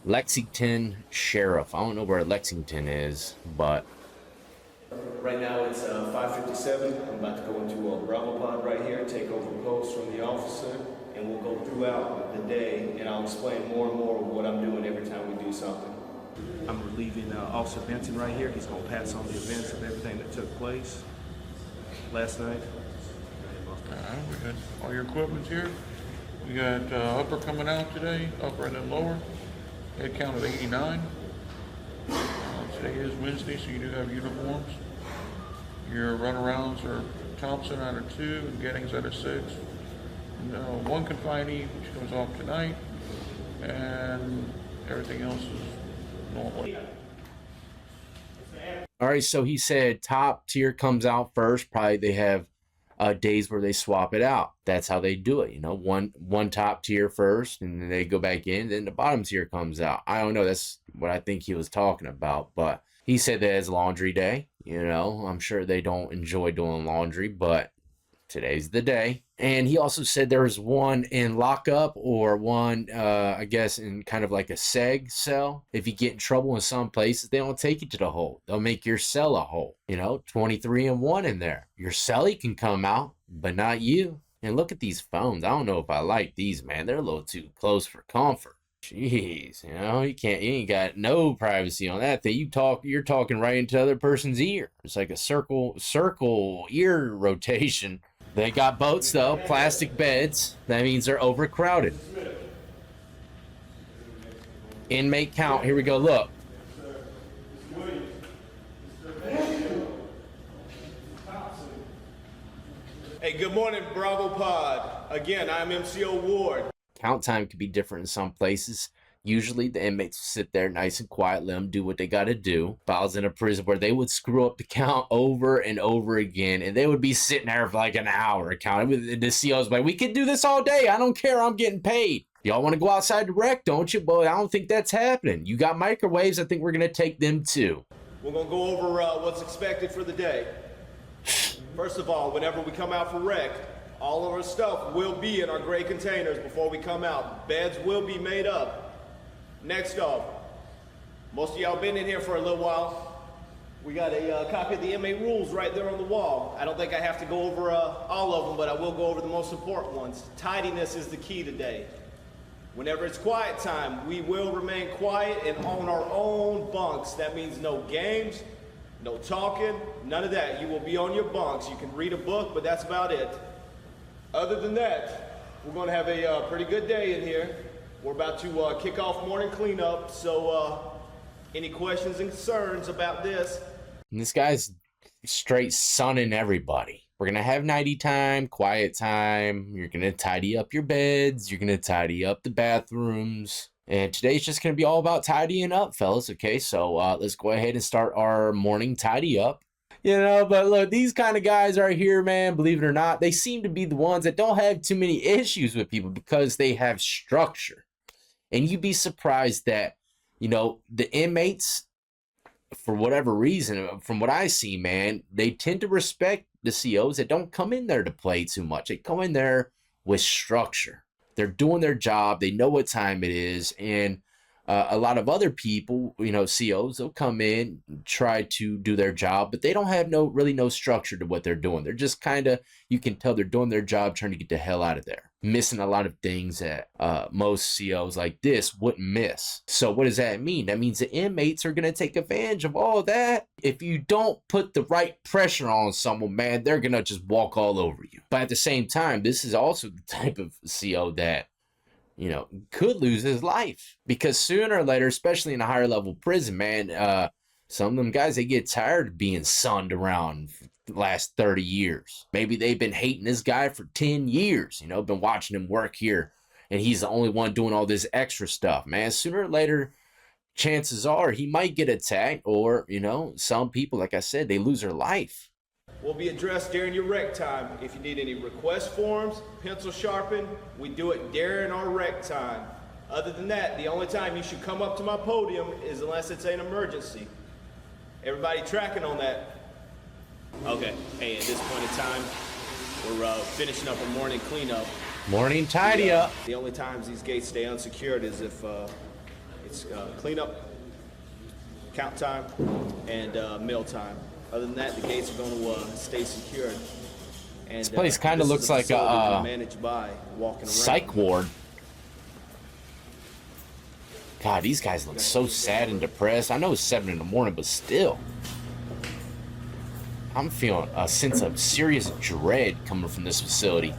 Lexington Sheriff. I don't know where Lexington is, but Right now it's 5:57. I'm about to go into a Bravo pod right here, take over post from the officer, and we'll go throughout the day, and I'll explain more and more of what I'm doing every time we do something. I'm relieving Officer Benson right here. He's going to pass on the events of everything that took place last night. We got all your equipment's here. We got upper coming out today, upper and then lower. Head count of 89. Today is Wednesday, so you do have uniforms. Your runarounds are Thompson out of 2 and Gettings out of 6. And, one confinee, which comes off tonight, and everything else is normal. all right. So he said top tier comes out first. Probably they have days where they swap it out. That's how they do it. You know, one top tier first, and then they go back in. Then the bottom tier comes out. I don't know. That's what I think he was talking about. But he said that it's laundry day. You know, I'm sure they don't enjoy doing laundry, but today's the day. And he also said there's one in lockup or one, I guess, in kind of like a seg cell. If you get in trouble in some places, they don't take you to the hole. They'll make your cell a hole. You know, 23 and 1 in there. Your cellie can come out, but not you. And look at these phones. I don't know if I like these, man. They're a little too close for comfort. Jeez, you know, you ain't got no privacy on that thing. You're talking right into the other person's ear. It's like a circle ear rotation. They got boats though, plastic beds. That means they're overcrowded. Inmate count, here we go, look. Hey, good morning, Bravo Pod. Again, I'm MCO Ward. Count time could be different in some places. Usually the inmates sit there nice and quiet, let them do what they got to do. If I was in a prison where they would screw up the count over and over again, and they would be sitting there for like an hour counting. The CO's like, we could do this all day. I don't care. I'm getting paid. Y'all want to go outside to wreck, don't you? Well, I don't think that's happening. You got microwaves. I think we're going to take them too. We're going to go over what's expected for the day. First of all, whenever we come out for wreck, all of our stuff will be in our gray containers before we come out. Beds will be made up. Next off, most of y'all been in here for a little while. We got a copy of the inmate rules right there on the wall. I don't think I have to go over all of them, but I will go over the most important ones. Tidiness is the key today. Whenever it's quiet time, we will remain quiet and on our own bunks. That means no games, no talking, none of that. You will be on your bunks. You can read a book, but that's about it. Other than that, we're going to have a pretty good day in here. We're about to kick off morning cleanup, so any questions and concerns about this? And this guy's straight sunning everybody. We're going to have nighty time, quiet time. You're going to tidy up your beds. You're going to tidy up the bathrooms. And today's just going to be all about tidying up, fellas, okay? So let's go ahead and start our morning tidy up. You know, but look, these kind of guys right here, man, believe it or not, they seem to be the ones that don't have too many issues with people because they have structure. And you'd be surprised that, you know, the inmates, for whatever reason, from what I see, man, they tend to respect the COs that don't come in there to play too much. They come in there with structure. They're doing their job. They know what time it is. And a lot of other people, you know, COs, they'll come in, try to do their job, but they don't have really no structure to what they're doing. They're just kind of, you can tell they're doing their job, trying to get the hell out of there. Missing a lot of things that most COs like this wouldn't miss. So what does that mean? That means the inmates are going to take advantage of all that. If you don't put the right pressure on someone, man, they're going to just walk all over you. But at the same time, this is also the type of CO that, you know, could lose his life, because sooner or later, especially in a higher level prison, man, some of them guys, they get tired of being sunned around for the last 30 years. Maybe they've been hating this guy for 10 years, you know, been watching him work here, and he's the only one doing all this extra stuff, man. Sooner or later, chances are he might get attacked, or, you know, some people, like I said, they lose their life. Will be addressed during your rec time. If you need any request forms, pencil sharpened, we do it during our rec time. Other than that, the only time you should come up to my podium is unless it's an emergency. Everybody tracking on that? Okay, hey, at this point in time, we're finishing up a morning cleanup. Morning tidy up. The only times these gates stay unsecured is It's cleanup, count time, and meal time. Other than that, the gates are going to stay secured. And, This place kind of looks like a managed by walking psych around. ward. God, these guys look so sad and depressed. I know it's 7 in the morning, but still. I'm feeling a sense of serious dread coming from this facility.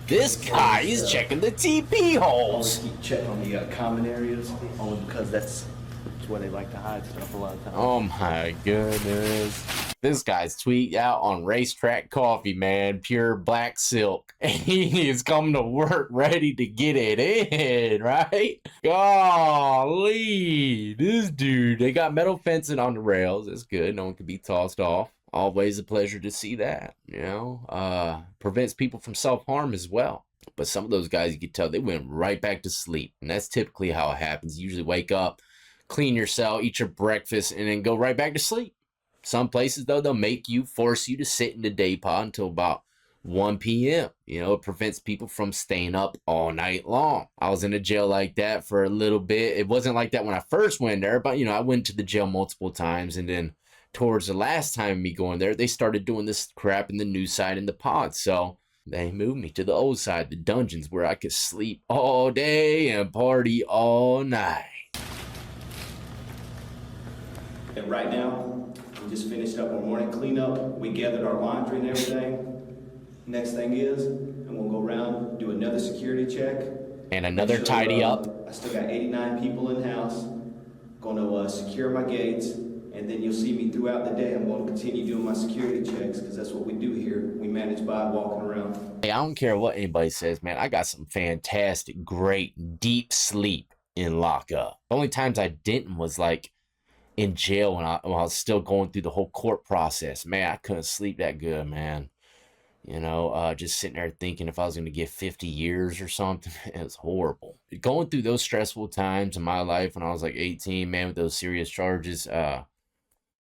This guy is checking the TP holes. Always keep checking on the common areas, only because that's where they like to hide stuff a lot of times. Oh my goodness. This guy's tweeting out on Racetrack Coffee, man. Pure black silk. And he is coming to work ready to get it in, right? Golly. This dude. They got metal fencing on the rails. That's good. No one can be tossed off. Always a pleasure to see that, you know. Prevents people from self-harm as well. But some of those guys, you can tell, they went right back to sleep. And that's typically how it happens. You usually wake up, clean your cell, eat your breakfast, and then go right back to sleep. Some places, though, they'll force you to sit in the day pod until about 1 p.m. You know, it prevents people from staying up all night long. I was in a jail like that for a little bit. It wasn't like that when I first went there, but, you know, I went to the jail multiple times, and then towards the last time me going there, they started doing this crap in the new side in the pod. So they moved me to the old side, the dungeons, where I could sleep all day and party all night. And right now, we just finished up our morning cleanup. We gathered our laundry and everything. Next thing is, I'm gonna go around, do another security check. And another tidy up. I still got 89 people in house. Gonna secure my gates. And then you'll see me throughout the day. I'm going to continue doing my security checks because that's what we do here. We manage by walking around. Hey, I don't care what anybody says, man. I got some fantastic, great, deep sleep in lockup. The only times I didn't was like in jail when I was still going through the whole court process. Man, I couldn't sleep that good, man. You know, just sitting there thinking if I was going to get 50 years or something. It was horrible. Going through those stressful times in my life when I was like 18, man, with those serious charges,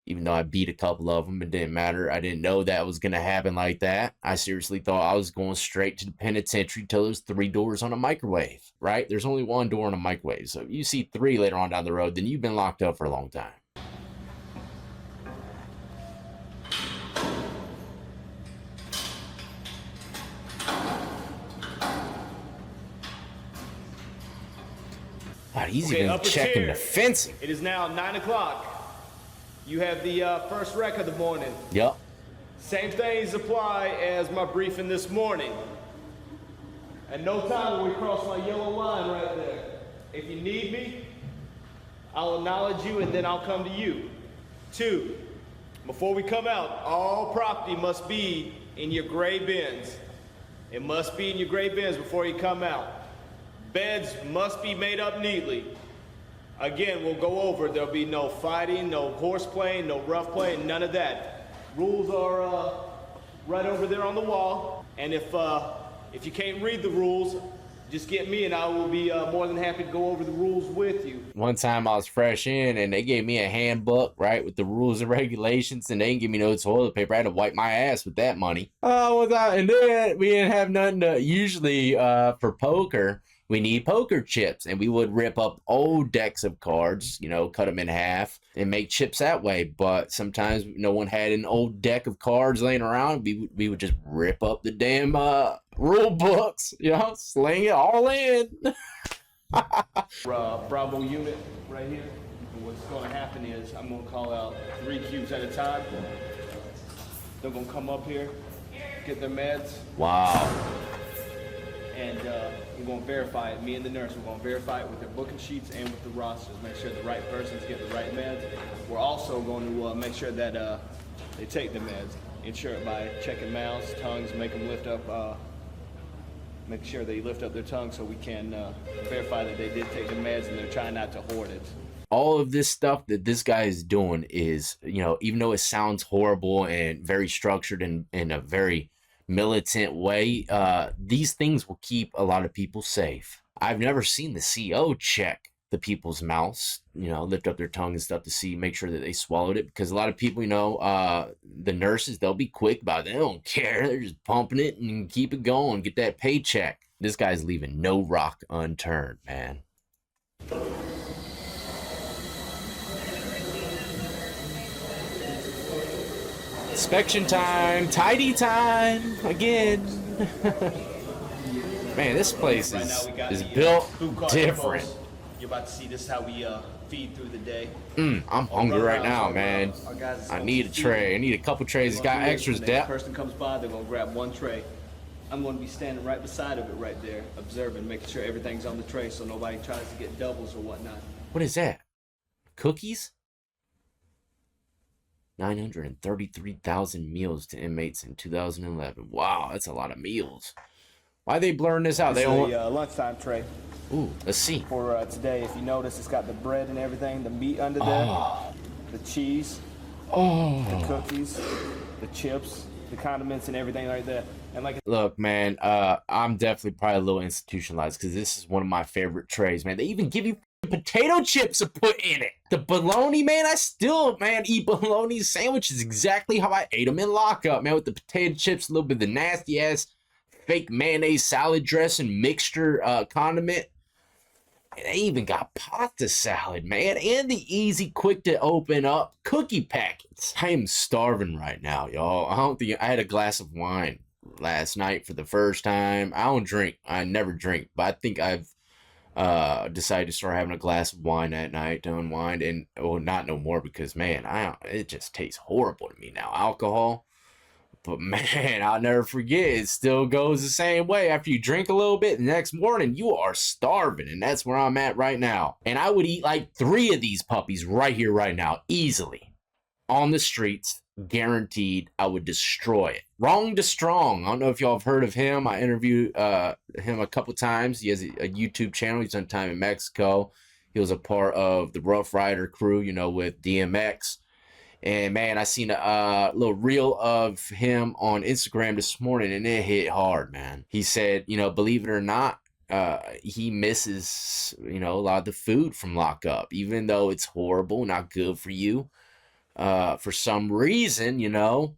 even though I beat a couple of them, it didn't matter. I didn't know that was going to happen like that. I seriously thought I was going straight to the penitentiary till there's 3 doors on a microwave, right? There's only 1 door on a microwave. So if you see 3 later on down the road, then you've been locked up for a long time. Wow, he's even checking the fencing. It is now 9 o'clock. You have the first wreck of the morning. Yep. Same things apply as my briefing this morning. At no time will we cross my yellow line right there. If you need me, I'll acknowledge you and then I'll come to you. 2, before we come out, all property must be in your gray bins. It must be in your gray bins before you come out. Beds must be made up neatly. Again, we'll go over, there'll be no fighting, no horseplay, no rough play, none of that. Rules are right over there on the wall. And if you can't read the rules, just get me and I will be more than happy to go over the rules with you. One time I was fresh in and they gave me a handbook, right, with the rules and regulations, and they didn't give me no toilet paper. I had to wipe my ass with that money. And then we didn't have nothing to, usually for poker, we need poker chips, and we would rip up old decks of cards, you know, cut them in half and make chips that way. But sometimes no one had an old deck of cards laying around. We would just rip up the damn rule books, you know, sling it all in. Bravo unit right here. And what's going to happen is I'm going to call out 3 cubes at a time. They're going to come up here, get their meds. Wow. And we're going to verify it. Me and the nurse, we're going to verify it with their booking sheets and with the rosters. Make sure the right persons get the right meds. We're also going to make sure that they take the meds. Ensure it by checking mouths, tongues, make them lift up, make sure they lift up their tongue so we can verify that they did take the meds and they're trying not to hoard it. All of this stuff that this guy is doing is, you know, even though it sounds horrible and very structured and in a very militant way, these things will keep a lot of people safe. I've never seen the CO check the people's mouths, you know, lift up their tongue and stuff to see, make sure that they swallowed it, because a lot of people, you know, the nurses, they'll be quick about it. They don't care. They're just pumping it and keep it going, get that paycheck. This guy's leaving no rock unturned, man. Inspection time, tidy time again. Man, this place is built different. You're about to see this how we feed through the day. I'm hungry right now, man. I need a tray. I need a couple trays. It's got extras depth. When the person comes by, they're gonna grab one tray. I'm gonna be standing right beside of it right there, observing, making sure everything's on the tray so nobody tries to get doubles or whatnot. What is that? Cookies? 933,000 meals to inmates in 2011. Wow, that's a lot of meals. Why are they blurring this out? This They is don't. a lunchtime tray. Ooh, let's see. For today, if you notice, it's got the bread and everything, the meat under there, the cheese, the cookies, the chips, the condiments, and everything like that. And like, Look, man, I'm definitely probably a little institutionalized because this is one of my favorite trays, man. They even give you potato chips to put in it. The bologna, man, I still, man, eat bologna sandwiches exactly how I ate them in lockup, man, with the potato chips, a little bit of the nasty ass fake mayonnaise salad dressing mixture condiment. And they even got pasta salad, man, and the easy, quick to open up cookie packets. I am starving right now, y'all. I don't think I had a glass of wine last night for the first time. I don't drink. I never drink, but I think I've decided to start having a glass of wine at night to unwind, and well, not no more because man, it just tastes horrible to me now. Alcohol. But man, I'll never forget, it still goes the same way. After you drink a little bit, the next morning, you are starving. And that's where I'm at right now. And I would eat like 3 of these puppies right here, right now, easily. On the streets, guaranteed, I would destroy it. Wrong to Strong. I don't know if y'all have heard of him. I interviewed him a couple times. He has a YouTube channel. He's done time in Mexico. He was a part of the Rough Rider crew, you know, with DMX. And man, I seen a little reel of him on Instagram this morning, and it hit hard, man. He said, you know, believe it or not, he misses, you know, a lot of the food from lockup, even though it's horrible, not good for you. For some reason, you know,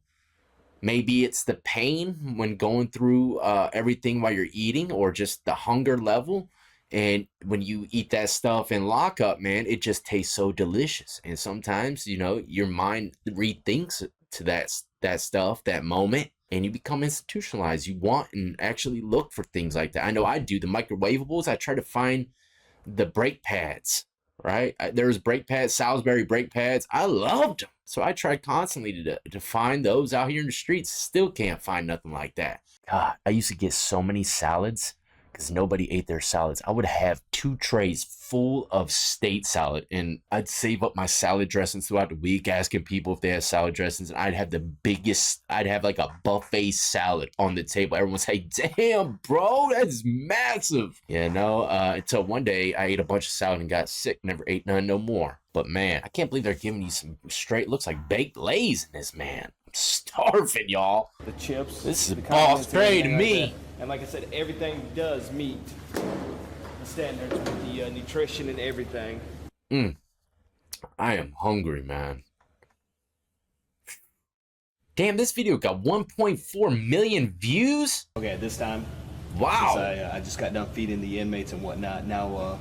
maybe it's the pain when going through everything while you're eating, or just the hunger level. And when you eat that stuff in lockup, man, it just tastes so delicious. And sometimes, you know, your mind rethinks to that stuff, that moment, and you become institutionalized. You want and actually look for things like that. I know I do. The microwavables, I try to find the brake pads, right? There was brake pads, Salisbury brake pads. I loved them. So I tried constantly to find those out here in the streets. Still can't find nothing like that. God, I used to get so many salads because nobody ate their salads. I would have 2 trays full of state salad, and I'd save up my salad dressings throughout the week, asking people if they had salad dressings, and I'd have like a buffet salad on the table. Everyone's like, damn, bro, that's massive. You know, until one day I ate a bunch of salad and got sick, never ate none no more. But man, I can't believe they're giving you some straight, looks like baked Lay's in this, man. I'm starving, y'all. the chips. This is a the boss condiments, tray to everything like me. that. And like I said, everything does meet the standards with the nutrition and everything. I am hungry, man. Damn, this video got 1.4 million views? Okay, at this time, Wow. since I just got done feeding the inmates and whatnot, now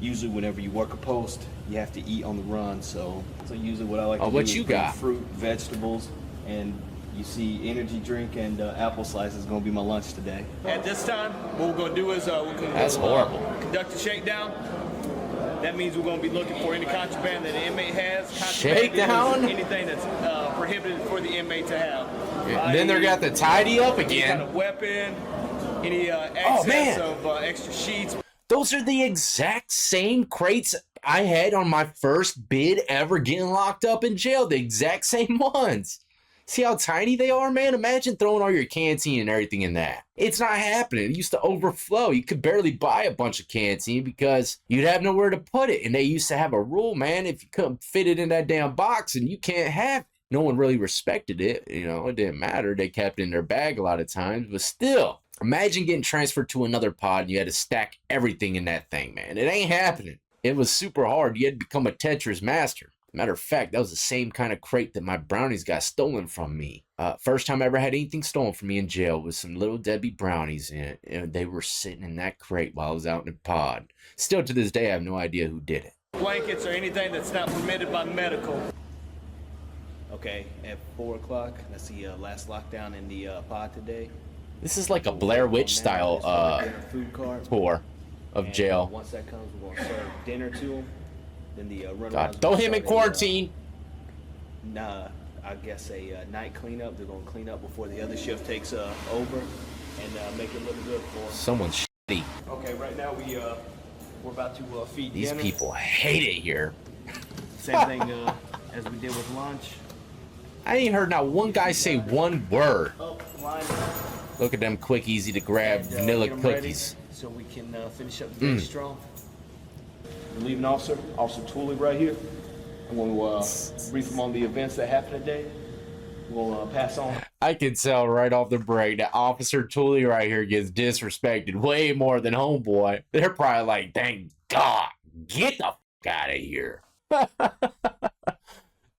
usually whenever you work a post, you have to eat on the run. So usually what I like to do what is you bring got? fruit, vegetables, and you see energy drink and apple slices is going to be my lunch today. At this time, what we're going to do is That's horrible. Conduct a shakedown. That means we're going to be looking for any contraband that the inmate has. Contraband Shakedown? is anything that's prohibited for the inmate to have. And then they're got the tidy up Any kind again. of weapon, any excess man. of extra sheets. Those are the exact same crates I had on my first bid ever getting locked up in jail. The exact same ones. See how tiny they are, man? Imagine throwing all your canteen and everything in that. It's not happening. It used to overflow. You could barely buy a bunch of canteen because you'd have nowhere to put it. And they used to have a rule, man. If you couldn't fit it in that damn box, and you can't have it. No one really respected it. You know, it didn't matter. They kept it in their bag a lot of times. But still, imagine getting transferred to another pod and you had to stack everything in that thing, man. It ain't happening. It was super hard. You had to become a Tetris master. Matter of fact, that was the same kind of crate that my brownies got stolen from me. First time I ever had anything stolen from me in jail was some Little Debbie brownies in it. And they were sitting in that crate while I was out in the pod. Still to this day, I have no idea who did it. Blankets or anything that's not permitted by medical. Okay, at 4 o'clock, that's the last lockdown in the pod today. This is like a Blair Witch style food cart. tour of And, jail. once that comes, we're gonna serve dinner to them. Then the God, throw him in quarantine. I guess a night cleanup. They're gonna clean up before the other shift takes over and make it look good for them. Someone's shitty. Okay, right now we're about to feed These dinner. people hate it here. Same thing as we did with lunch. I ain't heard not one guy say one word. Up, line up. Look at them quick, easy to grab And, vanilla get 'em ready cookies. so we can finish up the day strong. Relieving officer, Officer Tooley right here. I'm going to brief him on the events that happened today. We'll pass on. I can tell right off the break that Officer Tooley right here gets disrespected way more than Homeboy. They're probably like, thank God, get the fuck out of here.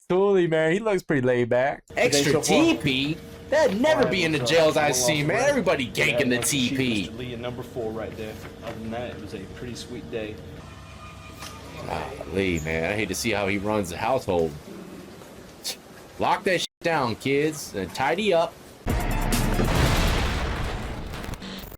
Tooley, man, he looks pretty laid back. Extra so far. TP? That'd never be in the jails I've seen, man. Everybody ganking the TP. Mr. Lee and number 4 right there. Other than that, it was a pretty sweet day. Lee, man, I hate to see how he runs the household. Lock that shit down, kids, and tidy up.